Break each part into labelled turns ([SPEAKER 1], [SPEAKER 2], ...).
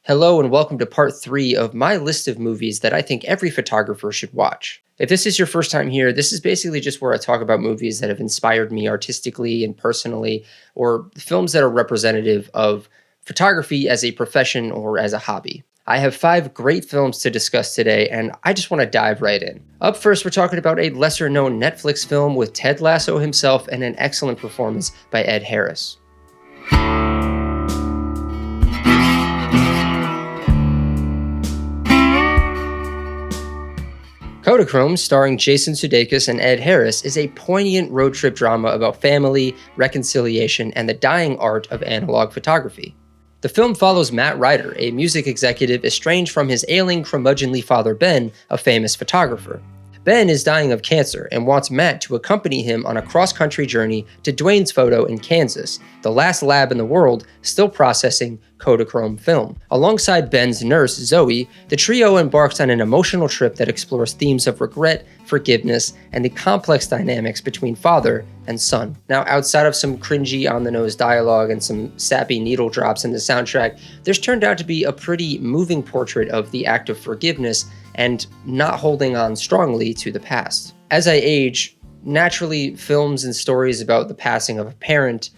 [SPEAKER 1] Hello and welcome to part 3 of my list of movies that I think every photographer should watch. If this is your first time here, this is basically just where I talk about movies that have inspired me artistically and personally, or films that are representative of photography as a profession or as a hobby. I have 5 great films to discuss today, and I just want to dive right in. Up first, we're talking about a lesser-known Netflix film with Ted Lasso himself and an excellent performance by Ed Harris. Kodachrome, starring Jason Sudeikis and Ed Harris, is a poignant road trip drama about family, reconciliation, and the dying art of analog photography. The film follows Matt Ryder, a music executive estranged from his ailing, curmudgeonly father Ben, a famous photographer. Ben is dying of cancer and wants Matt to accompany him on a cross-country journey to Dwayne's Photo in Kansas, the last lab in the world still processing Kodachrome film. Alongside Ben's nurse, Zoe, the trio embarks on an emotional trip that explores themes of regret, forgiveness, and the complex dynamics between father and son. Now, outside of some cringy on-the-nose dialogue and some sappy needle drops in the soundtrack, there's turned out to be a pretty moving portrait of the act of forgiveness and not holding on strongly to the past. As I age, naturally, films and stories about the passing of a parent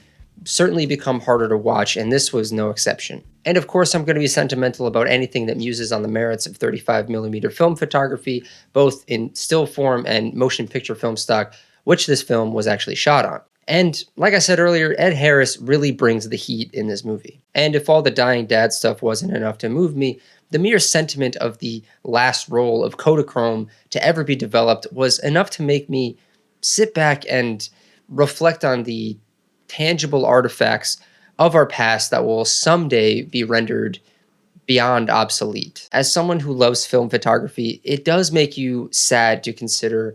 [SPEAKER 1] certainly become harder to watch, and this was no exception. And of course, I'm going to be sentimental about anything that muses on the merits of 35mm film photography, both in still form and motion picture film stock, which this film was actually shot on. And like I said earlier, Ed Harris really brings the heat in this movie. And if all the dying dad stuff wasn't enough to move me, the mere sentiment of the last roll of Kodachrome to ever be developed was enough to make me sit back and reflect on the tangible artifacts of our past that will someday be rendered beyond obsolete. As someone who loves film photography, it does make you sad to consider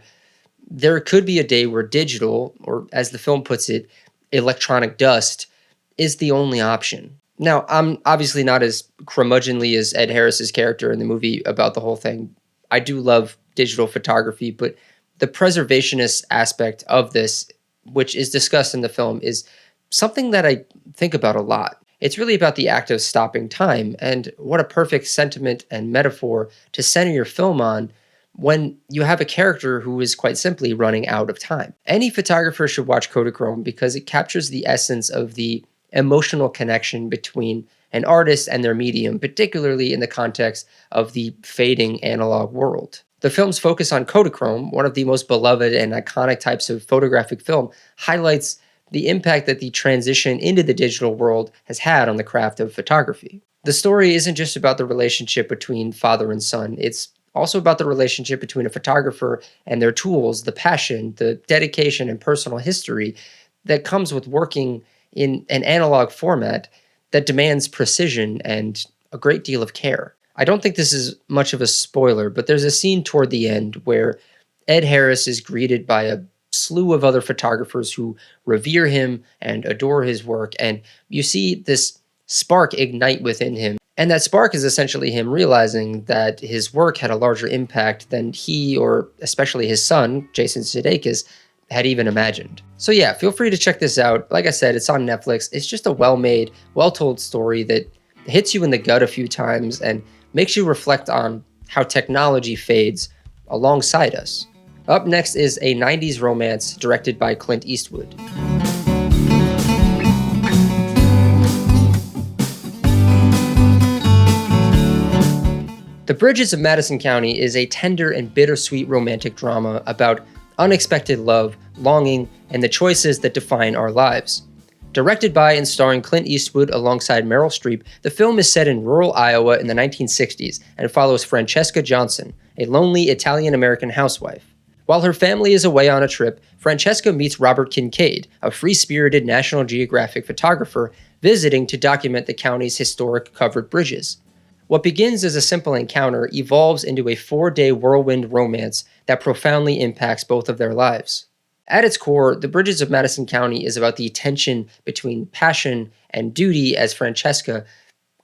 [SPEAKER 1] there could be a day where digital, or as the film puts it, electronic dust, is the only option. Now, I'm obviously not as curmudgeonly as Ed Harris's character in the movie about the whole thing. I do love digital photography, but the preservationist aspect of this, which is discussed in the film, is something that I think about a lot. It's really about the act of stopping time, and what a perfect sentiment and metaphor to center your film on when you have a character who is quite simply running out of time. Any photographer should watch Kodachrome because it captures the essence of the emotional connection between an artist and their medium, particularly in the context of the fading analog world. The film's focus on Kodachrome, one of the most beloved and iconic types of photographic film, highlights the impact that the transition into the digital world has had on the craft of photography. The story isn't just about the relationship between father and son, it's also about the relationship between a photographer and their tools, the passion, the dedication, and personal history that comes with working in an analog format that demands precision and a great deal of care. I don't think this is much of a spoiler, but there's a scene toward the end where Ed Harris is greeted by a slew of other photographers who revere him and adore his work, and you see this spark ignite within him. And that spark is essentially him realizing that his work had a larger impact than he, or especially his son, Jason Sudeikis, had even imagined. So yeah, feel free to check this out. Like I said, it's on Netflix. It's just a well-made, well-told story that hits you in the gut a few times and makes you reflect on how technology fades alongside us. Up next is a 90s romance directed by Clint Eastwood. The Bridges of Madison County is a tender and bittersweet romantic drama about unexpected love, longing, and the choices that define our lives. Directed by and starring Clint Eastwood alongside Meryl Streep, the film is set in rural Iowa in the 1960s and follows Francesca Johnson, a lonely Italian-American housewife. While her family is away on a trip, Francesca meets Robert Kincaid, a free-spirited National Geographic photographer visiting to document the county's historic covered bridges. What begins as a simple encounter evolves into a 4-day whirlwind romance that profoundly impacts both of their lives. At its core, The Bridges of Madison County is about the tension between passion and duty as Francesca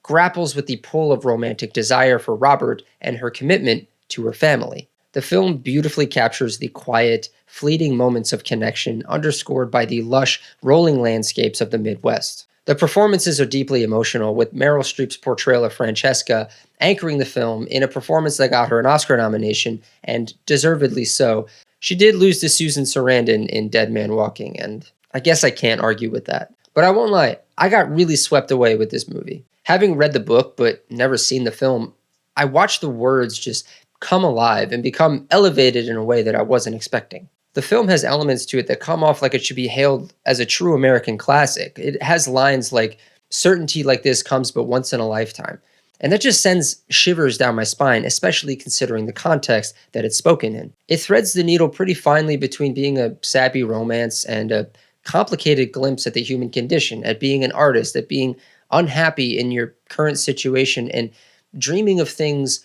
[SPEAKER 1] grapples with the pull of romantic desire for Robert and her commitment to her family. The film beautifully captures the quiet, fleeting moments of connection underscored by the lush, rolling landscapes of the Midwest. The performances are deeply emotional, with Meryl Streep's portrayal of Francesca anchoring the film in a performance that got her an Oscar nomination, and deservedly so. She did lose to Susan Sarandon in Dead Man Walking, and I guess I can't argue with that. But I won't lie, I got really swept away with this movie. Having read the book but never seen the film, I watched the words just come alive and become elevated in a way that I wasn't expecting. The film has elements to it that come off like it should be hailed as a true American classic. It has lines like, "Certainty like this comes but once in a lifetime." And that just sends shivers down my spine, especially considering the context that it's spoken in. It threads the needle pretty finely between being a sappy romance and a complicated glimpse at the human condition, at being an artist, at being unhappy in your current situation, and dreaming of things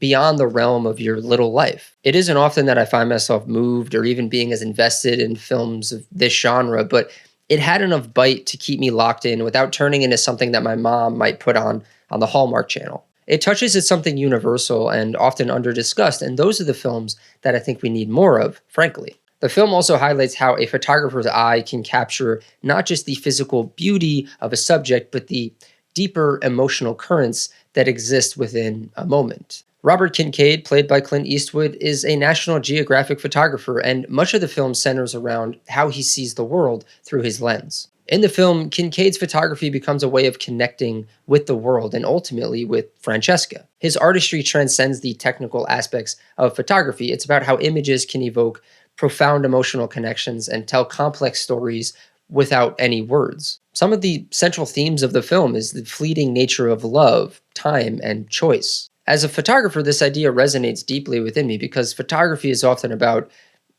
[SPEAKER 1] beyond the realm of your little life. It isn't often that I find myself moved or even being as invested in films of this genre, but it had enough bite to keep me locked in without turning into something that my mom might put on the Hallmark Channel. It touches at something universal and often under-discussed, and those are the films that I think we need more of, frankly. The film also highlights how a photographer's eye can capture not just the physical beauty of a subject, but the deeper emotional currents that exist within a moment. Robert Kincaid, played by Clint Eastwood, is a National Geographic photographer, and much of the film centers around how he sees the world through his lens. In the film, Kincaid's photography becomes a way of connecting with the world and ultimately with Francesca. His artistry transcends the technical aspects of photography. It's about how images can evoke profound emotional connections and tell complex stories without any words. Some of the central themes of the film is the fleeting nature of love, time, and choice. As a photographer, this idea resonates deeply within me because photography is often about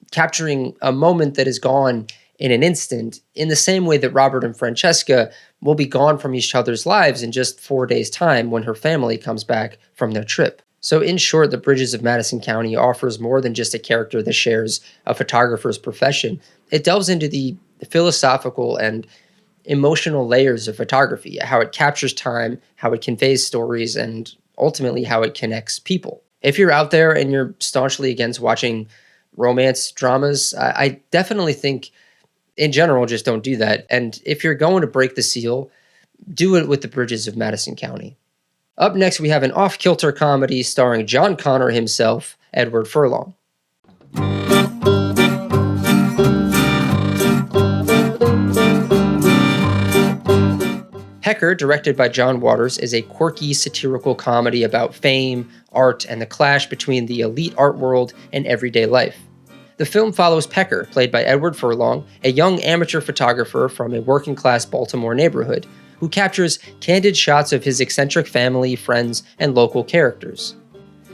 [SPEAKER 1] capturing a moment that is gone in an instant, in the same way that Robert and Francesca will be gone from each other's lives in just 4 days' time when her family comes back from their trip. So in short, The Bridges of Madison County offers more than just a character that shares a photographer's profession. It delves into the philosophical and emotional layers of photography, how it captures time, how it conveys stories, and ultimately how it connects people. If you're out there and you're staunchly against watching romance dramas, I definitely think in general, just don't do that. And if you're going to break the seal, do it with The Bridges of Madison County. Up next, we have an off-kilter comedy starring John Connor himself, Edward Furlong. Pecker, directed by John Waters, is a quirky satirical comedy about fame, art, and the clash between the elite art world and everyday life. The film follows Pecker, played by Edward Furlong, a young amateur photographer from a working-class Baltimore neighborhood, who captures candid shots of his eccentric family, friends, and local characters.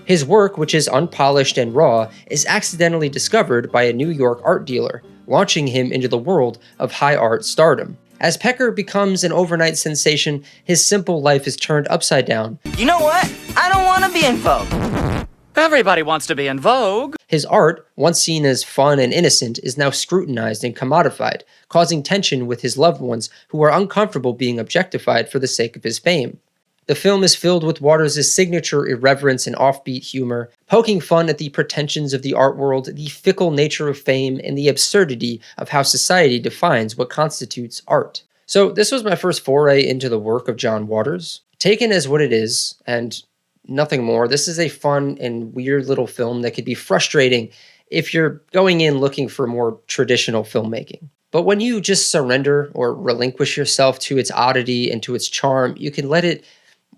[SPEAKER 1] His work, which is unpolished and raw, is accidentally discovered by a New York art dealer, launching him into the world of high art stardom. As Pecker becomes an overnight sensation, his simple life is turned upside down.
[SPEAKER 2] You know what? I don't want to be in Vogue. Everybody wants to be in Vogue.
[SPEAKER 1] His art, once seen as fun and innocent, is now scrutinized and commodified, causing tension with his loved ones who are uncomfortable being objectified for the sake of his fame. The film is filled with Waters' signature irreverence and offbeat humor, poking fun at the pretensions of the art world, the fickle nature of fame, and the absurdity of how society defines what constitutes art. So this was my first foray into the work of John Waters. Taken as what it is, and nothing more, this is a fun and weird little film that could be frustrating if you're going in looking for more traditional filmmaking. But when you just surrender or relinquish yourself to its oddity and to its charm, you can let it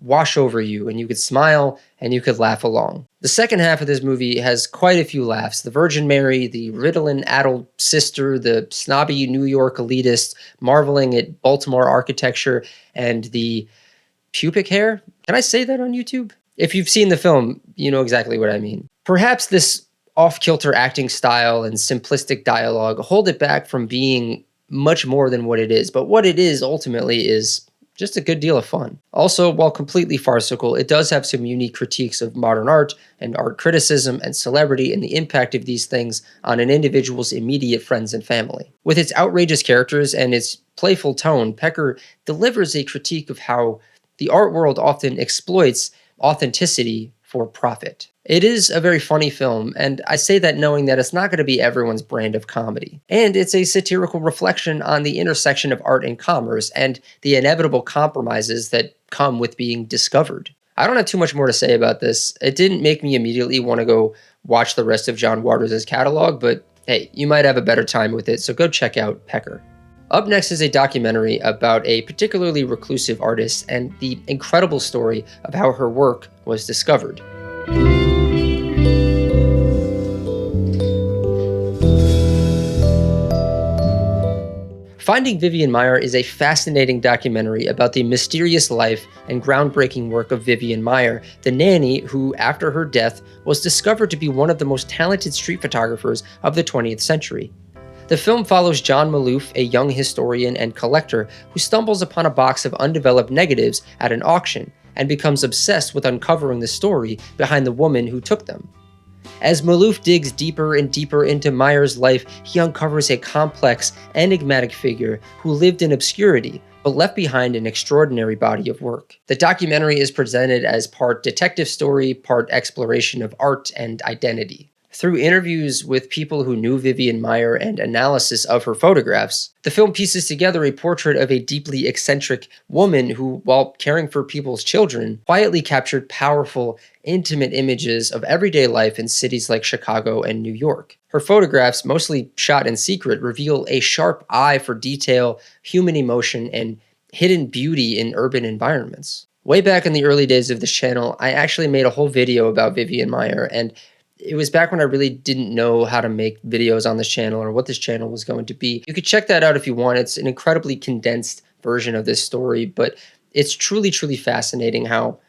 [SPEAKER 1] wash over you, and you could smile and you could laugh along. The second half of this movie has quite a few laughs. The Virgin Mary, the Ritalin-addled sister, the snobby New York elitist marveling at Baltimore architecture, and the pubic hair. Can I say that on YouTube? If you've seen the film, you know exactly what I mean. Perhaps this off-kilter acting style and simplistic dialogue hold it back from being much more than what it is, but what it is ultimately is just a good deal of fun. Also, while completely farcical, it does have some unique critiques of modern art and art criticism and celebrity and the impact of these things on an individual's immediate friends and family. With its outrageous characters and its playful tone, Pecker delivers a critique of how the art world often exploits authenticity for profit. It is a very funny film, and I say that knowing that it's not going to be everyone's brand of comedy. And it's a satirical reflection on the intersection of art and commerce and the inevitable compromises that come with being discovered. I don't have too much more to say about this. It didn't make me immediately want to go watch the rest of John Waters' catalog, but hey, you might have a better time with it, so go check out Pecker. Up next is a documentary about a particularly reclusive artist and the incredible story of how her work was discovered. Finding Vivian Maier is a fascinating documentary about the mysterious life and groundbreaking work of Vivian Maier, the nanny who, after her death, was discovered to be one of the most talented street photographers of the 20th century. The film follows John Maloof, a young historian and collector who stumbles upon a box of undeveloped negatives at an auction and becomes obsessed with uncovering the story behind the woman who took them. As Maloof digs deeper and deeper into Maier's life, he uncovers a complex, enigmatic figure who lived in obscurity, but left behind an extraordinary body of work. The documentary is presented as part detective story, part exploration of art and identity. Through interviews with people who knew Vivian Maier and analysis of her photographs, the film pieces together a portrait of a deeply eccentric woman who, while caring for people's children, quietly captured powerful, intimate images of everyday life in cities like Chicago and New York. Her photographs, mostly shot in secret, reveal a sharp eye for detail, human emotion, and hidden beauty in urban environments. Way back in the early days of this channel, I actually made a whole video about Vivian Maier, and it was back when I really didn't know how to make videos on this channel or what this channel was going to be. You could check that out if you want. It's an incredibly condensed version of this story, but it's truly, truly fascinating how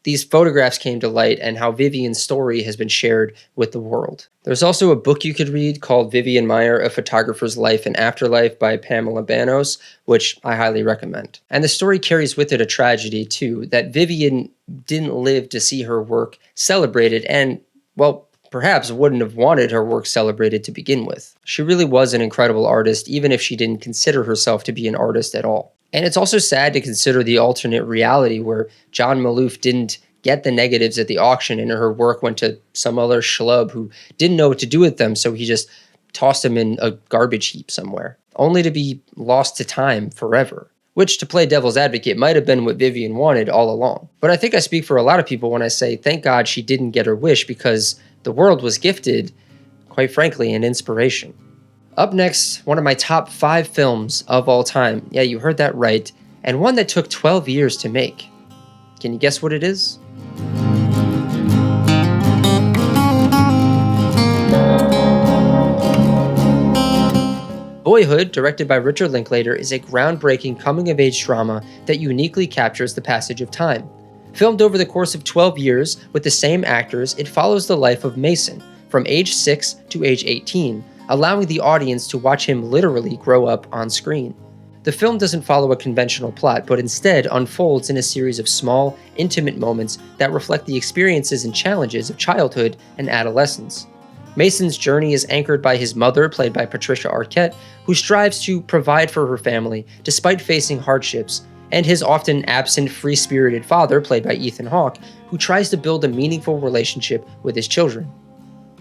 [SPEAKER 1] these photographs came to light and how Vivian's story has been shared with the world. There's also a book you could read called Vivian Maier, A Photographer's Life and Afterlife by Pamela Banos, which I highly recommend. And the story carries with it a tragedy, too, that Vivian didn't live to see her work celebrated and, well, perhaps wouldn't have wanted her work celebrated to begin with. She really was an incredible artist, even if she didn't consider herself to be an artist at all. And it's also sad to consider the alternate reality where John Maloof didn't get the negatives at the auction and her work went to some other schlub who didn't know what to do with them, so he just tossed them in a garbage heap somewhere, only to be lost to time forever. Which, to play devil's advocate, might have been what Vivian wanted all along. But I think I speak for a lot of people when I say, thank God she didn't get her wish, because the world was gifted, quite frankly, an inspiration. Up next, one of my top 5 films of all time. Yeah, you heard that right. And one that took 12 years to make. Can you guess what it is? Boyhood, directed by Richard Linklater, is a groundbreaking coming-of-age drama that uniquely captures the passage of time. Filmed over the course of 12 years with the same actors, it follows the life of Mason, from age 6 to age 18, allowing the audience to watch him literally grow up on screen. The film doesn't follow a conventional plot, but instead unfolds in a series of small, intimate moments that reflect the experiences and challenges of childhood and adolescence. Mason's journey is anchored by his mother, played by Patricia Arquette, who strives to provide for her family despite facing hardships, and his often absent, free-spirited father, played by Ethan Hawke, who tries to build a meaningful relationship with his children.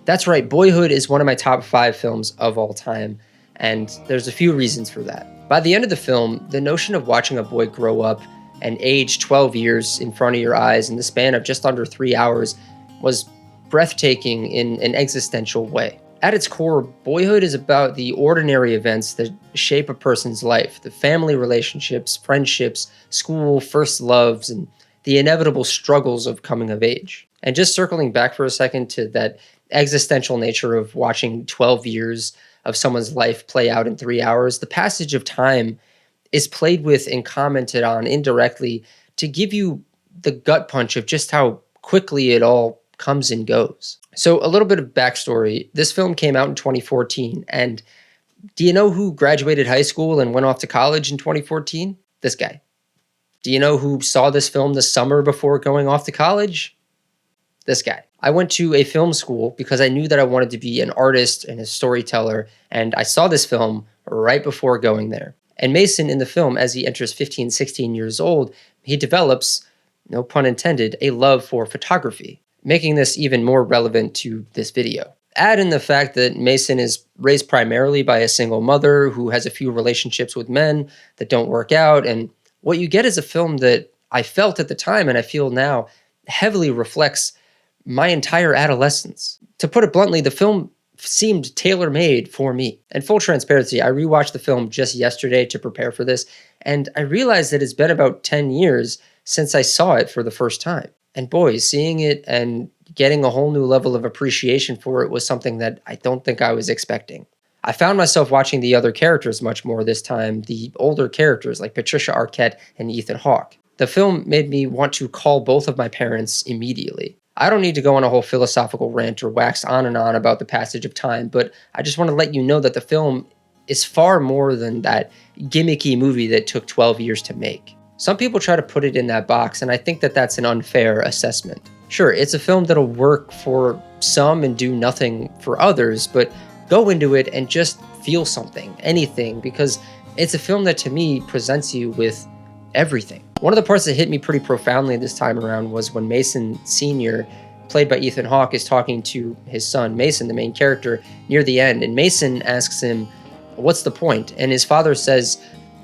[SPEAKER 1] That's right, Boyhood is one of my top 5 films of all time, and there's a few reasons for that. By the end of the film, the notion of watching a boy grow up and age 12 years in front of your eyes in the span of just under 3 hours was breathtaking in an existential way. At its core, Boyhood is about the ordinary events that shape a person's life, the family relationships, friendships, school, first loves, and the inevitable struggles of coming of age. And just circling back for a second to that existential nature of watching 12 years of someone's life play out in 3 hours, the passage of time is played with and commented on indirectly to give you the gut punch of just how quickly it all comes and goes. So a little bit of backstory. This film came out in 2014, and do you know who graduated high school and went off to college in 2014? This guy. Do you know who saw this film the summer before going off to college? This guy. I went to a film school because I knew that I wanted to be an artist and a storyteller, and I saw this film right before going there. And Mason in the film, as he enters 15, 16 years old, he develops, no pun intended, a love for photography. making this even more relevant to this video. Add in the fact that Mason is raised primarily by a single mother who has a few relationships with men that don't work out, and what you get is a film that I felt at the time and I feel now heavily reflects my entire adolescence. To put it bluntly, the film seemed tailor-made for me. And full transparency, I rewatched the film just yesterday to prepare for this, and I realized that it's been about 10 years since I saw it for the first time. And boy, seeing it and getting a whole new level of appreciation for it was something that I don't think I was expecting. I found myself watching the other characters much more this time, the older characters like Patricia Arquette and Ethan Hawke. The film made me want to call both of my parents immediately. I don't need to go on a whole philosophical rant or wax on and on about the passage of time, but I just want to let you know that the film is far more than that gimmicky movie that took 12 years to make. Some people try to put it in that box, and I think that that's an unfair assessment. Sure, it's a film that'll work for some and do nothing for others, but go into it and just feel something, anything, because it's a film that to me presents you with everything. One of the parts that hit me pretty profoundly this time around was when Mason Sr., played by Ethan Hawke, is talking to his son, Mason, the main character, near the end. And Mason asks him, "What's the point?" And his father says,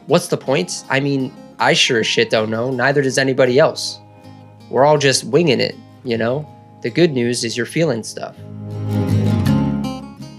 [SPEAKER 1] "What's the point? I mean, I sure as shit don't know. Neither does anybody else. We're all just winging it, you know? The good news is you're feeling stuff."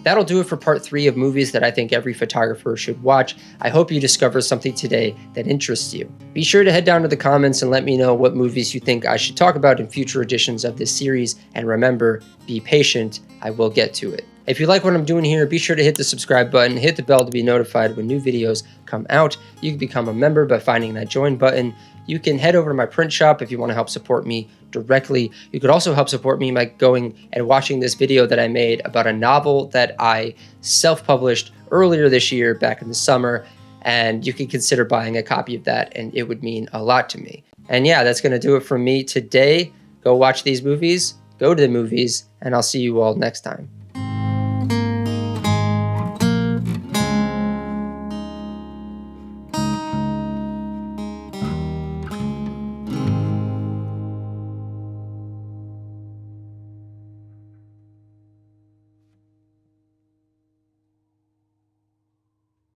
[SPEAKER 1] That'll do it for part 3 of movies that I think every photographer should watch. I hope you discover something today that interests you. Be sure to head down to the comments and let me know what movies you think I should talk about in future editions of this series. And remember, be patient, I will get to it. If you like what I'm doing here, be sure to hit the subscribe button, hit the bell to be notified when new videos come out. You can become a member by finding that join button. You can head over to my print shop if you want to help support me directly. You could also help support me by going and watching this video that I made about a novel that I self-published earlier this year back in the summer, and you could consider buying a copy of that, and it would mean a lot to me. And yeah, that's going to do it from me today. Go watch these movies, go to the movies, and I'll see you all next time.